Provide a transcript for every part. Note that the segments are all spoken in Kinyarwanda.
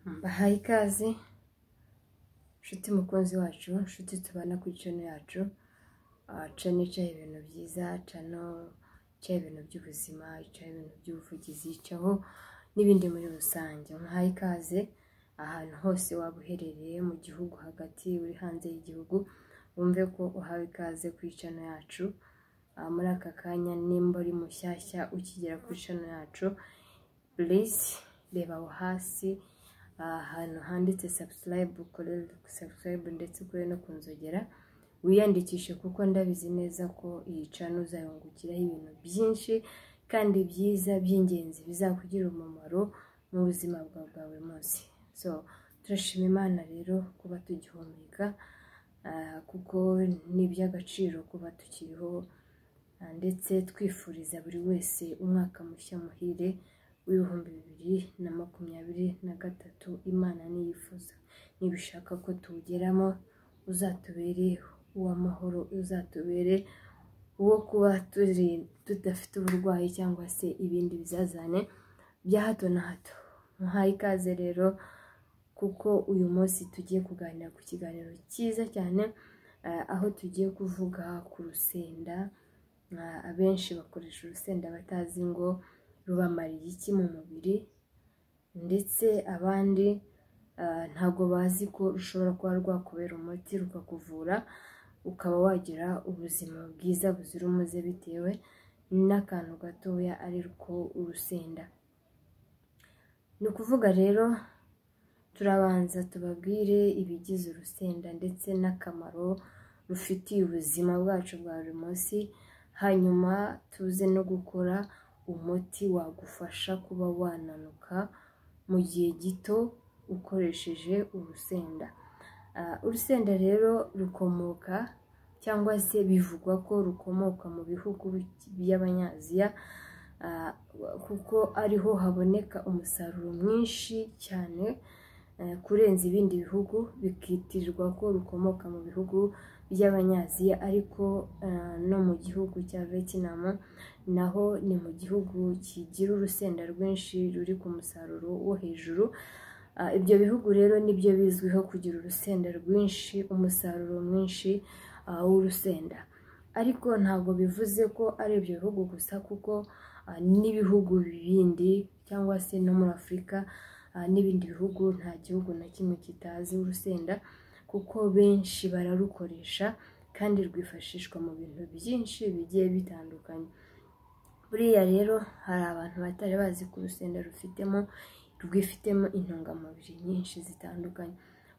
Mbahaye ikaze nshuti mukunzi wacu, nshuti tubana ku channel yacu. Channel cyaho ibintu byiza, channel cyaho ibintu by'ubuzima, cyaho ibintu by'ubuvugizi, cyaho n'ibindi muri rusange. Mbahaye ikaze ahantu hose waba uherereye mu gihugu hagati, uri hanze y'igihugu, wumve ko uhawe ikaze ku channel yacu. Muri aka kanya nimba uri mushyashya ukigera ku channel yacu, please reba aho hasi ahantu handitse subscribe, ukore subscribe ndetse ukore no kunzogera wiyandikishe, kuko ndabizi neza ko iyi channel uzayungukiraho ibintu byinshi kandi byiza by'ingenzi bizakugira umumaro mu buzima bwawe bwa buri munsi. So turashima Imana rero kuba tugihumeka, kuko ni iby'agaciro kuba tukiriho, ndetse twifuriza buri wese umwaka mushya muhire w'ibihumbi 2023. Imana niyifuza, nibishaka ko tuwugeramo, uzatubere uw'amahoro, uzatubere uwo kuba tudafite uburwayi cyangwa se ibindi bizazane bya hato na hato. Muhaye ikaze rero, kuko uyu munsi tugiye kuganira ku kiganiro cyiza cyane, aho tugiye kuvuga ku rusenda. Abenshi bakoresha urusenda batazi ngo rubamariye iki mu mubiri, ndetse abandi ntago bazi ko rushobora kuba rwakubera umuti rukakuvura, ukaba wagira ubuzima bwiza buzira umuze bitewe n'akantu gatoya ari rwo urusenda. Ni ukuvuga rero turabanza tubabwire ibigize urusenda ndetse n'akamaro rufitiye ubuzima bwacu bwa buri munsi, hanyuma tuze no gukora umuti wagufasha kuba wananuka mu gihe gito ukoresheje urusenda. Urusenda rero rukomoka, cyangwa se bivugwa ko rukomoka mu bihugu by'Abanyaziya, kuko ariho haboneka umusaruro mwinshi cyane kurenza ibindi bihugu, bikitirirwa ko rukomoka mu bihugu by'Abanyaziya. Ariko no mu gihugu cya Vietnam naho ni mu gihugu kigira urusenda rwinshi ruri ku musaruro wo hejuru. Ibyo bihugu rero nibyo bizwiho kugira urusenda rwinshi, umusaruro mwinshi w'urusenda. Ariko ntabwo bivuze ko ari ibyo bihugu gusa, kuko n'ibihugu bindi cyangwa se no muri Afurika n'ibindi bihugu, nta gihugu na kimwe kitazi urusenda, kuko benshi bararukoresha kandi rwifashishwa mu bintu byinshi bigiye bitandukanye. Buriya rero hari abantu batari bazi ko urusenda rwifitemo intungamubiri nyinshi zitandukanye.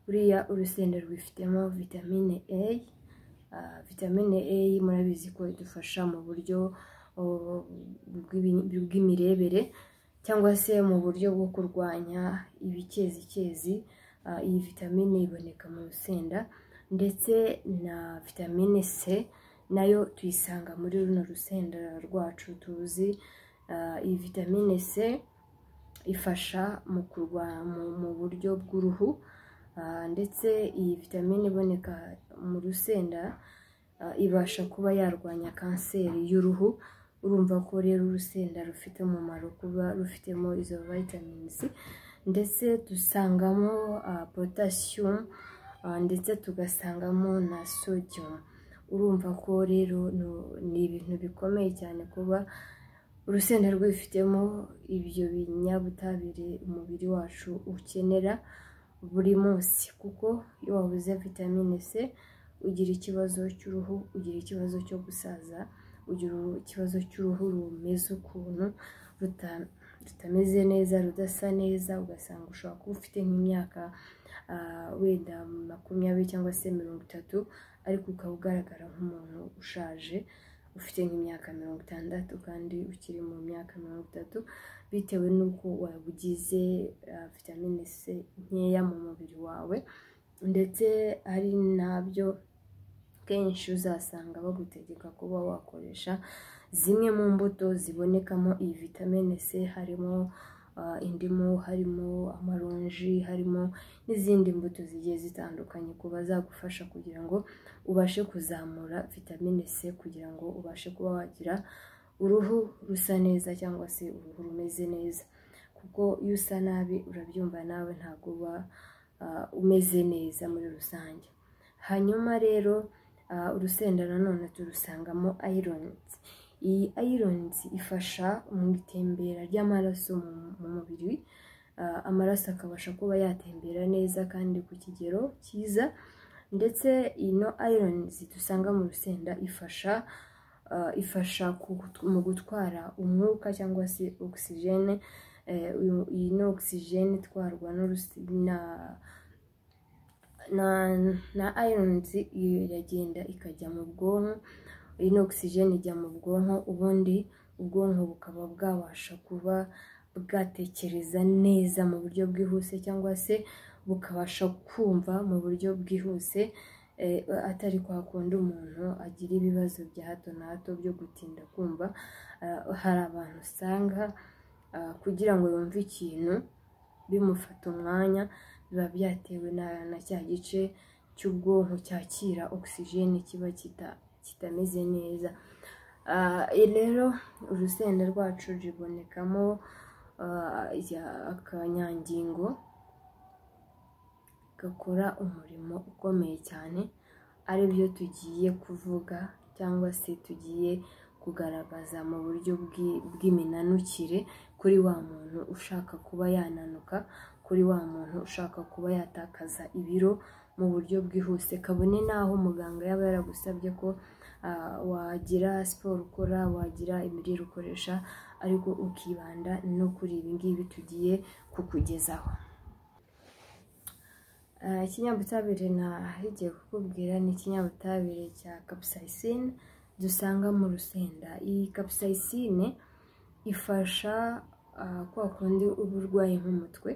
Buriya urusenda rwifitemo vitamine A. Vitamine A murabizi ko idufasha mu buryo bw'imirebere, cyangwa se mu buryo bwo kurwanya ibikezi. Iyi vitamine iboneka mu rusenda, ndetse na vitamine C nayo tuyisanga muri runo rusenda rwacu tuzi. Iyi vitamine C ifasha mu kurwanya mu buryo bw'uruhu, ndetse iyi vitamine iboneka mu rusenda ibasha kuba yarwanya kanseri y'uruhu. Urumva ko rero urusenda rufite umumaro kuba rufitemo izo vitamins, ndetse dusangamo potassium, ndetse tugasangamo na sodium. Urumva ko rero ni ibintu bikomeye cyane kuba urusenda rwifitemo ibyo binyabutabire umubiri wacu ukenera buri munsi. Kuko iyo wabuze vitamine C ugira ikibazo cy'uruhu, ugira ikibazo cyo gusaza, ugira ikibazo cy'uruhu rumeze ukuntu rutameze neza, rudasa neza, ugasanga ushobora kuba ufite nk'imyaka wenda 20 cyangwa se 30, ariko ukaba ugaragara nk'umuntu ushaje ufite nk'imyaka 60 kandi ukiri mu myaka 30, bitewe n'uko wabugize vitamine C nkeya mu mubiri wawe. Ndetse ari nabyo kenshi uzasanga bagutegeka kuba wakoresha zimwe mu mbuto zibonekamo iyi vitamine C, harimo indimu, harimo amaronji, harimo n'izindi mbuto zigiye zitandukanye, kuba zagufasha kugira ngo ubashe kuzamura vitamine C, kugira ngo ubashe kuba wagira uruhu rusa neza cyangwa se uruhu rumeze neza. kuko iyo usa nabi urabyumva nawe ntabwo uba umeze neza muri rusange. Hanyuma rero urusenda nanone turusangamo irons. Iyi irons ifasha mu itembera ry'amaraso mu mubiri, amaraso akabasha kuba yatembera neza kandi ku kigero cyiza, ndetse ino irons dusanga mu rusenda ifasha mu gutwara umwuka cyangwa se oxygene. Iyi ni oxygene itwarwa na irons, iragenda ikajya mu bwonko. Iyi ni oxygene ijya mu bwonko, ubundi ubwonko bukaba bwabasha kuba bwatekereza neza mu buryo bwihuse, cyangwa se bukabasha kumva mu buryo bwihuse, atari kwa kundi umuntu agira ibibazo bya hato na hato byo gutinda kumva. Hari abantu usanga kugira ngo yumve ikintu bimufata umwanya, biba byatewe na cya gice cy'ubwonko cyakira oxygene kiba kitameze neza. Rero urusenda rwacu ribonekamo akanyangingo gakora umurimo ukomeye cyane, ari byo tugiye kuvuga cyangwa se tugiye kugaragaza mu buryo bw'iminanukire kuri wa muntu ushaka kuba yananuka, kuri wa muntu ushaka kuba yatakaza ibiro mu buryo bwihuse, kabone naho muganga yaba yaragusabye ko wagira siporo ukora, wagira imirire ukoresha, ariko ukibanda no kuri ibi ngibi tugiye kukugezaho. Ikinyabutabire nahigiye kukubwira ni ikinyabutabire cya capsaicine dusanga mu rusenda. Iyi capsaicine ifasha kwa kundi uburwayi nk'umutwe.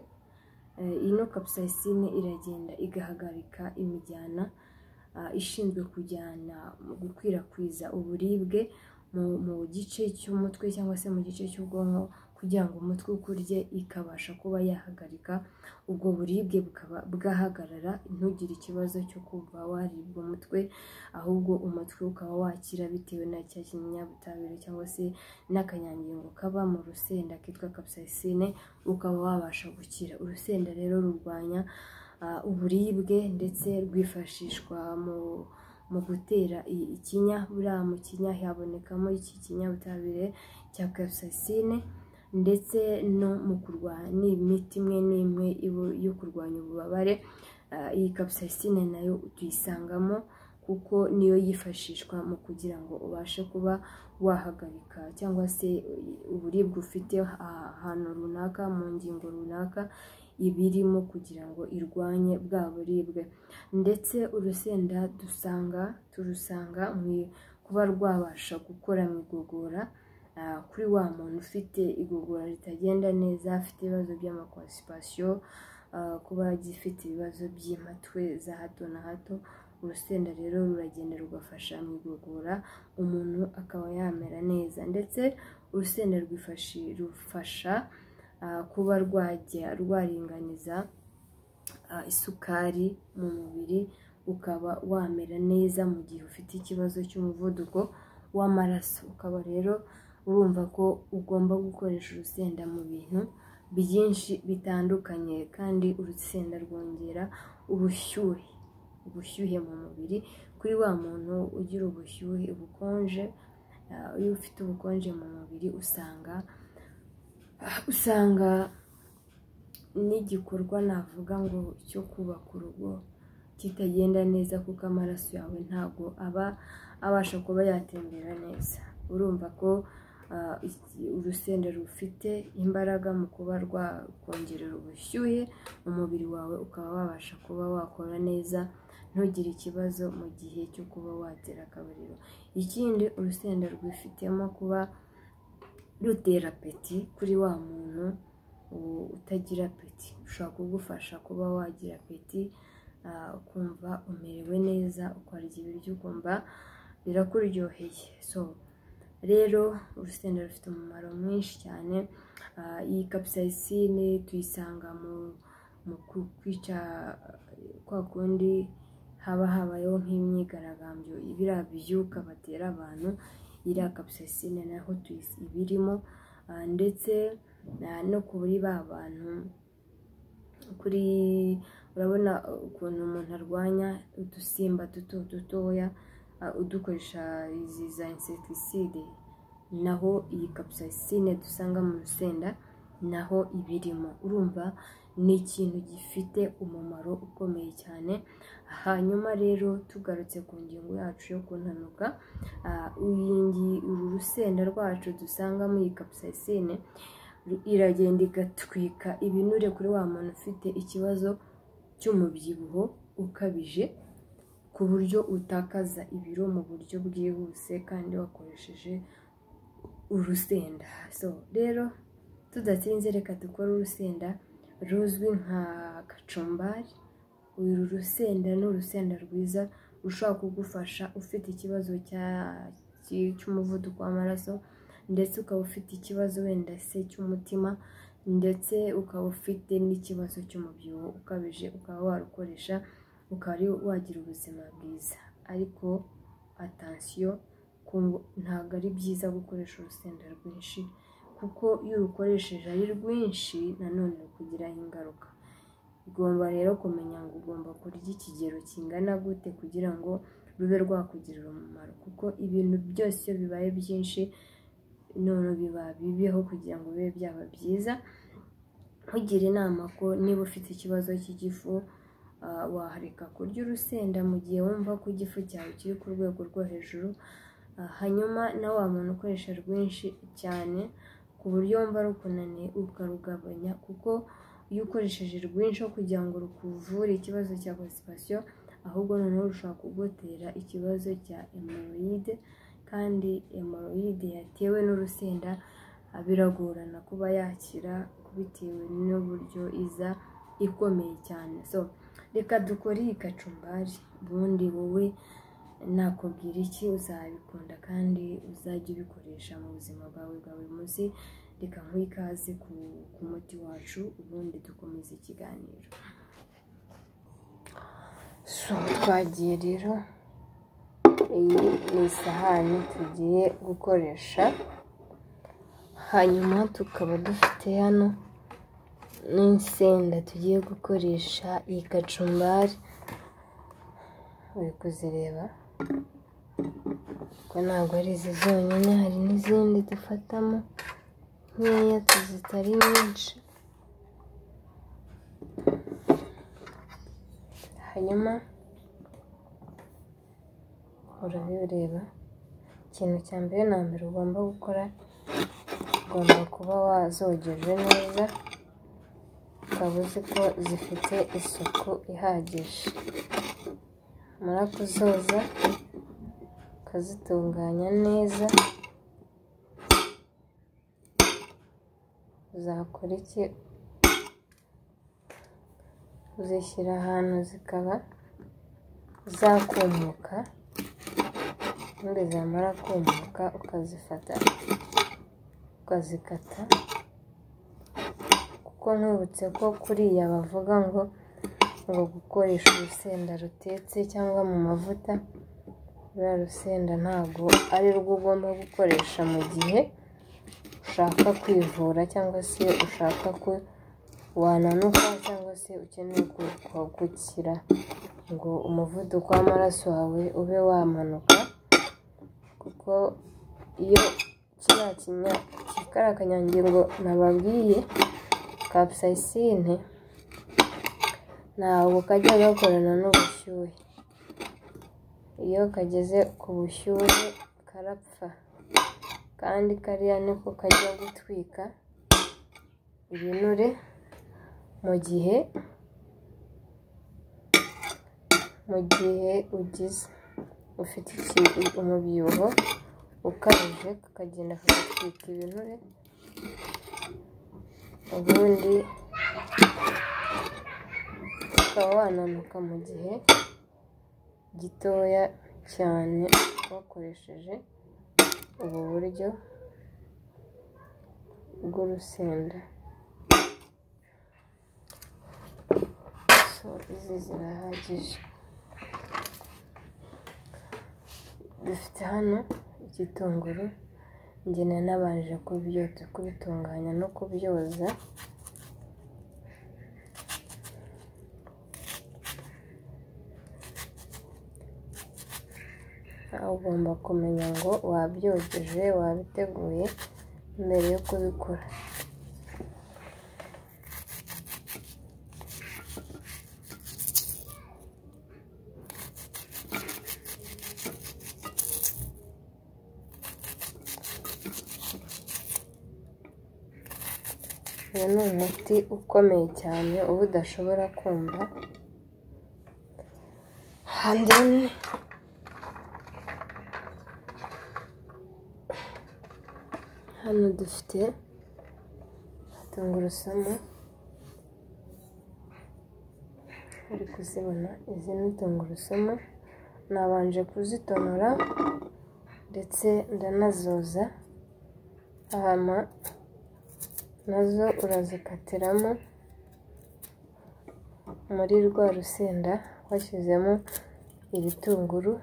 Ino capsaicine iragenda igahagarika imijyana ishinzwe kujyana mu gukwirakwiza uburibwe mu gice cy'umutwe cyangwa se mu gice cy'ubwonko, kugira ngo umutwe ukurye, ikabasha kuba yahagarika ubwo buribwe, bukaba bwahagarara, ntugire ikibazo cyo kumva waribwa umutwe, ahubwo umutwe ukaba wakira bitewe na cya kinyabutabire cyangwa se n'akanyangingo kaba mu rusenda kitwa capsaicine, ukaba wabasha gukira. Urusenda rero rurwanya uburibwe ndetse rwifashishwa mu gutera ikinya. Buriya mu kinya habonekamo iki kinyabutabire cya capsaicine, ndetse no mu kurwanya imiti imwe n'imwe yo kurwanya ububabare. Iyi capsaicine nayo tuyisangamo kuko niyo yifashishwa mu kugira ngo ubashe kuba wahagarika cyangwa se uburibwe ufite ahantu runaka, mu ngingo runaka ibirimo, kugira ngo irwanye bwa buribwe. Ndetse urusenda turusanga mu kuba rwabasha gukora mu igogora, kuri wa muntu ufite igogora ritagenda neza, afite ibibazo by'amakonstipation, kuba gifite ibibazo by'impatwe za hato na hato, urusenda rero ruragenda rugafasha mu igogora, umuntu akaba yamera neza. Ndetse urusenda rufasha kuba rwaringaniza isukari mu mubiri, ukaba wamera neza mu gihe ufite ikibazo cy'umuvuduko w'amaraso. Ukaba rero urumva ko ugomba gukoresha urusenda mu bintu byinshi bitandukanye, kandi urusenda rwongera ubushyuhe mu mubiri. Kuri wa muntu ugira ubukonje, iyo ufite ubukonje mu mubiri usanga n'igikorwa navuga ngo cyo kubaka urugo kitagenda neza, kuko amaraso yawe ntabwo aba abasha kuba yatembera neza. Urumva ko urusenda rufite imbaraga mu kuba rwakongerera ubushyuhe mu mubiri wawe, ukaba wabasha kuba wakora neza, ntugire ikibazo mu gihe cyo kuba watera akabariro. Ikindi, urusenda rwifitemo kuba rutera apeti kuri wa muntu utagira apeti, ushobora kugufasha kuba wagira apeti, ukumva umerewe neza, ukarya ibiryo ukumva birakuryoheye. Rero urusenda rufite umumaro mwinshi cyane. Iyi capsaicine tuyisanga mu kwica kwa kundi habayeho nk'imyigaragambyo, biriya byuka batera abantu, iriya capsaicine naho ibirimo. Ndetse no kuri ba bantu kuri urabona ukuntu umuntu arwanya udusimba dutoya udukoresha izi za insecticide, naho iyi capsaicine dusanga mu rusenda naho ibirimo. Urumva ni ikintu gifite umumaro ukomeye cyane. Hanyuma rero tugarutse ku ngingo yacu yo kuntanuka, uru rusenda rwacu dusangamo iyi capsaicine iragenda igatwika ibinure kuri wa muntu ufite ikibazo cy'umubyibuho ukabije, ku buryo utakaza ibiro mu buryo bwihuse kandi wakoresheje urusenda. So rero tudatinze reka dukore urusenda ruzwi nka kacumbari. Uru rusenda ni urusenda rwiza rushobora kugufasha ufite ikibazo cy'umuvuduko w'amaraso, ndetse ukaba ufite ikibazo wenda se cy'umutima, ndetse ukaba ufite n'ikibazo cy'umubyibuho ukabije, ukaba warukoresha ukaba wagira ubuzima bwiza. Ariko atansiyo, ntabwo ari byiza gukoresha urusenda rwinshi, kuko iyo urukoresheje ari rwinshi nanone rukugiraho ingaruka. Ugomba rero kumenya ngo ugomba kurya ikigero kingana gute kugira ngo rube rwakugirira umumaro, kuko ibintu byose iyo bibaye byinshi none biba bibiho kugira ngo bibe byaba byiza. Nkugira inama ko niba ufite ikibazo cy'igifu wahareka kurya urusenda mu gihe wumva ko igifu cyawe kiri ku rwego rwo hejuru. Hanyuma na wa muntu ukoresha rwinshi cyane ku buryo wumva rukunaniye ukarugabanya, kuko iyo ukoresheje rwinshi kugira ngo rukuvure ikibazo cya constipation, ahubwo noneho rushobora kugutera ikibazo cya hemorrhoide, kandi hemorrhoide yatewe n'urusenda biragorana kuba yakira bitewe n'uburyo iza ikomeye cyane. So reka dukore iyi kacumbari, ubundi wowe nakubwira iki uzabikunda kandi uzajya ubikoresha mu buzima bwawe bwa buri munsi. Reka nkwiye ikaze ku muti wacu, ubundi dukomeze ikiganiro. So twagiye rero, iyi ni isahani tugiye gukoresha, hanyuma tukaba dufite hano n'insenda tugiye gukoresha iyi kacumbari. Uri kuzireba ko ntabwo ari izi zonyine, hari n'izindi dufatamo nkeya zitari nyinshi. Hanyuma urabireba, ikintu cya mbere na mbere ugomba gukora, ugomba kuba wazogeje neza, ukaba uzi ko zifite isuku ihagije. Umara kuzoza ukazitunganya neza, uzakora iki? Uzishyira ahantu zikaba zakumuka, ubundi zamara kumuka ukazifata ukazikata, kuko nkwibutse ko kuriya bavuga ngo gukoresha urusenda rutetse cyangwa mu mavuta. Ruriya rusenda ntabwo ari rwo ugomba gukoresha mu gihe ushaka kwivura, cyangwa se ushaka ko wananuka, cyangwa se ukeneye gukira ngo umuvuduko w'amaraso wawe ube wamanuka. Kuko iyo kariya kanyangingo nababwiye capsaicine ntabwo kajya gakorana n'ubushyuhe, iyo kageze ku bushyuhe karapfa, kandi kariya niko kajya gutwika ibinure mu gihe ufite umubyibuho ukabije, kakagenda kagatwika ibinure, ubundi ukaba wananuka mu gihe gitoya cyane wakoresheje ubu buryo bw'urusenda. So izi zirahagije. Dufite hano igitunguru njye nabanje kubitunganya no kubyoza. Ugomba kumenya ngo wabyogeje, wabiteguye mbere yo kubikora. Uyu ni umuti ukomeye cyane uba udashobora kumva. Hano dufite tungurusumu, uri kuzibona, izi ni tungurusumu nabanje kuzitonora ndetse ndanazoza. Hama nazo urazikatiramo muri rwa rusenda washyizemo ibitunguru.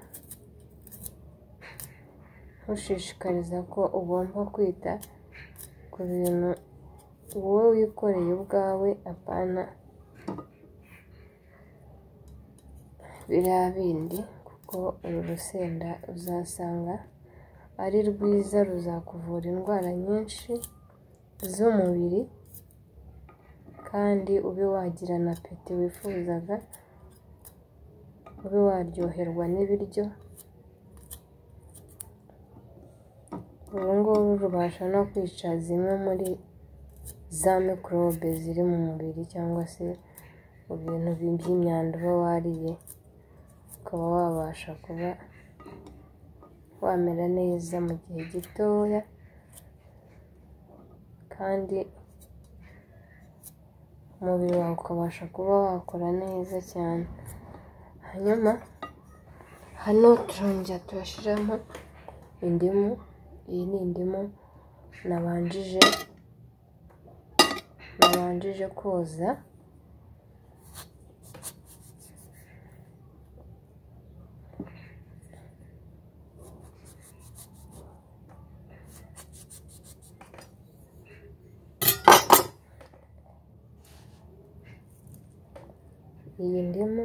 Ushishikariza ko ugomba kwita ku bintu wowe wikoreye ubwawe, apana biriya bindi, kuko uru rusenda uzasanga ari rwiza, ruzakuvura indwara nyinshi z'umubiri kandi ube wagira na apeti wifuzaga, ube waryoherwa n'ibiryo. Uru nguru rubasha no kwica zimwe muri za mikorobe ziri mu mubiri cyangwa se mu bintu by'imyanda uba wariye, ukaba wabasha kuba wamera neza mu gihe gitoya kandi umubiri wawe ukabasha kuba wakora neza cyane. Hanyuma hano turongera turashyiramo indimu. Iyi ni indimu nabanjije koza. Iyi ndimu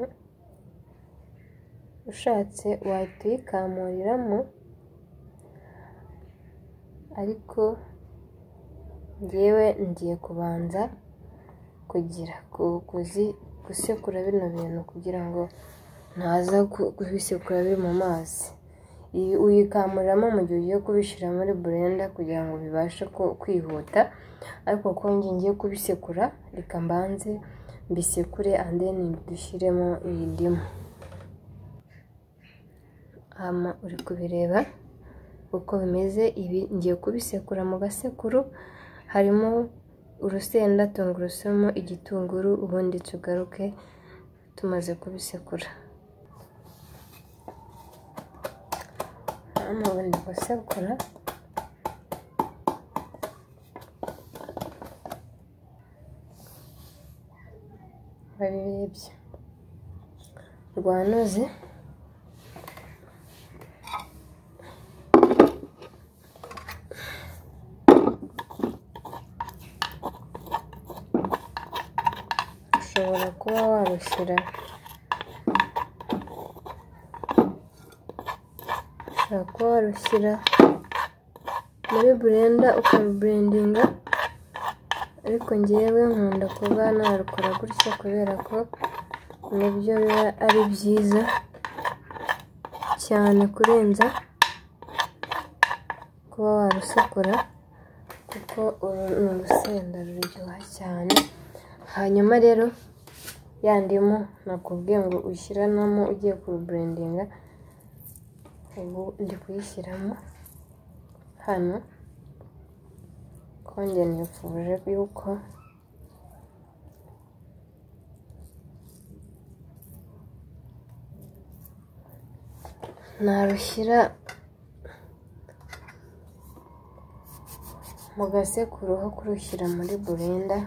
ushatse wahita uyikamuriramo, ariko njyewe ngiye kubanza gusekura bino bintu kugira ngo ntaza kubisekura biri mu mazi. Iyi uyikamuriramo mu gihe ugiye kubishyira muri blender kugira ngo bibashe kwihuta, ariko ko ngiye kubisekura, reka mbanze mbisekure and then dushyiremo iyi ndimu. Uri kubireba uko bimeze. Ibi ngiye kubisekura mu gasekuru, harimo urusenda, tungurusumu, igitunguru, ubundi tugaruke tumaze kubisekura. Hano ubundi gusekura babirebye rwanoze. Ushobora kuba warushyira muri blender ukabiblendinga, ariko njyewe nkunda kuba narukora gutya kubera ko nibyo biba ari byiza cyane kurenza kuba warusekura, kuko uru ni urusenda ruryoha cyane. Hanyuma rero ya ndimu nakubwiye ngo ushyiranamo ugiye kurublendinga, ubu ndi kuyishyiramo hano. Konge nifuje yuko narushyira mu gasekuru aho kurushyira muri blender.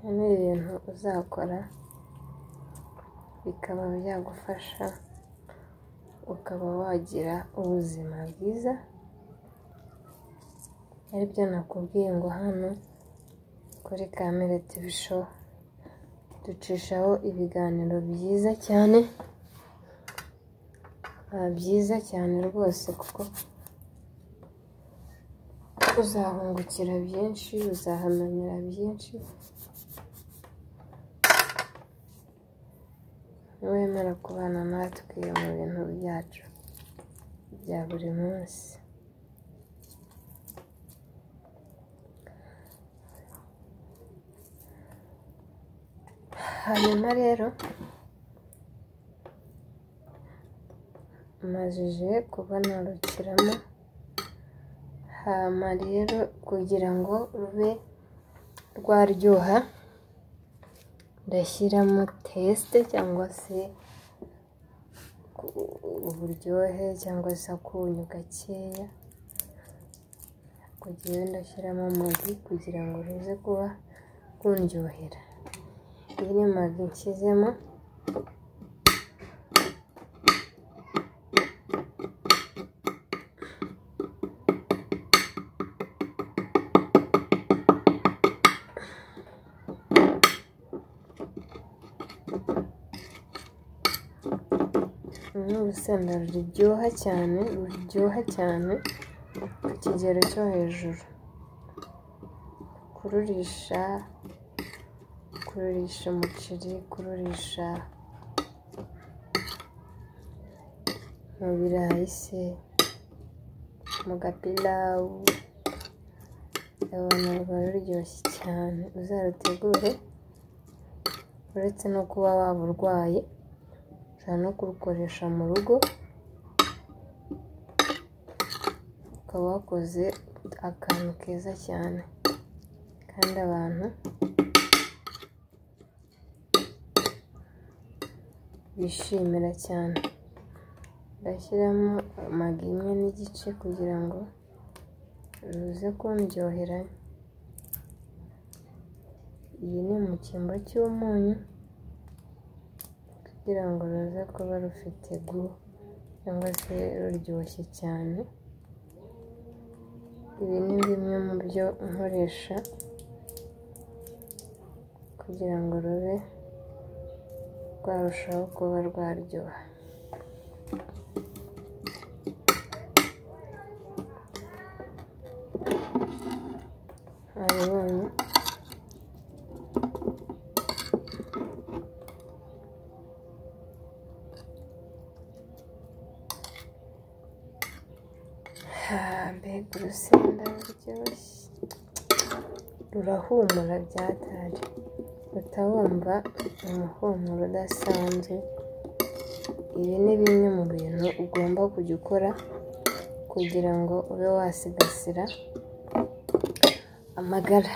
ni ibintu uzakora bikaba byagufasha ukaba wagira ubuzima bwiza. Aribyo nakubwiye ngo hano kuri Kamere TV Show ducishaho ibiganiro byiza cyane rwose, kuko uzahungukira byinshi, uzahamenyera byinshi niwemera kubana natwe mu bintu byacu bya buri munsi. Hanyuma rero majije kubona rukiramo, hama rero kugira ngo rube rwaryoha ndashyiramo teste cyangwa se uburyohe cyangwa se akunyu gakeya, kugira ndashyiramo magi kugira ngo ruze kuba rundyohera. Iyi ni magi nshyizemo, ni urusenda ruryoha cyane ku kigero cyo hejuru. Kururisha umuceri, kururisha mu birayi se, mu gapilawu, abana ruba ruryoshye cyane. Uzarutegure, uretse no kuba waba urwaye ushobora no kurukoresha mu rugo ukaba wakoze akantu keza cyane kandi abantu bishimira cyane. Ndashyiramo magi 1 n'igice kugira ngo ruze kundyohera. Iyi ni mu cyimbo cy'umunyu kugira ngo ruze kuba rufite gu cyangwa se ruryoshye cyane. Ibi ni bimwe mu byo nkoresha kugira ngo rube rwarushaho kuba rwaryoha. Haribonye mbega urusenda ruryoshye, rurahumura byatari, utawumva umuhumuro udasanzwe. Ibi ni bimwe mu bintu ugomba kujya ukora kugira ngo ube wasigasira amagara.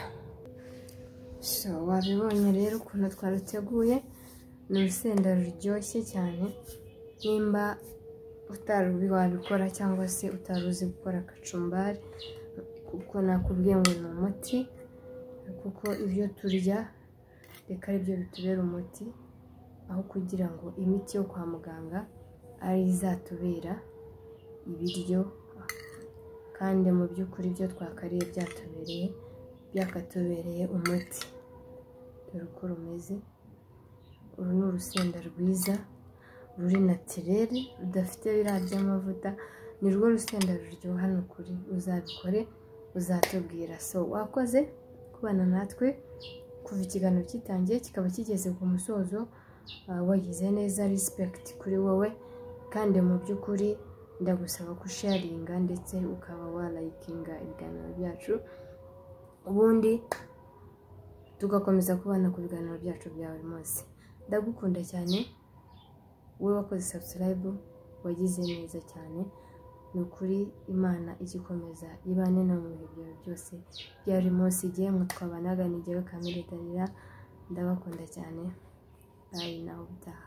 So wabibonye rero ukuntu twaruteguye, ni urusenda ruryoshye cyane. Nimba utarubi wabikora cyangwa se utaruzi gukora kacumbari, kuko nakubwiye ngo ni umuti, kuko ibyo turya reka aribyo bitubera umuti, aho kugira ngo imiti yo kwa muganga ari izatubera ibiryo. Kandi mu by'ukuri ibyo twakariye byakatubereye umuti. Dore uko rumeze. Uru ni urusenda rwiza ruri natirere, rudafite biriya by'amavuta. Ni rwo rusenda ruryoha n'ukuri. Uzabikore uzatubwira. So wakoze kubana natwe kuva ikiganiro kitangiye kikaba kigeze ku musozo. Wagize neza, respect kuri wowe, kandi mu by'ukuri ndagusaba kusharinga ndetse ukaba walayikinga ibiganiro byacu, ubundi tugakomeza kubana ku biganiro byacu bya buri munsi. Ndagukunda cyane, wowe wakoze subscribe wagize neza cyane. Ni ukuri Imana igikomeza ibane no mu bihe byawe byose bya buri munsi. Igihe twabanaga ni jyewe Kamere Dalila, ndabakunda cyane. Bye naho butaha.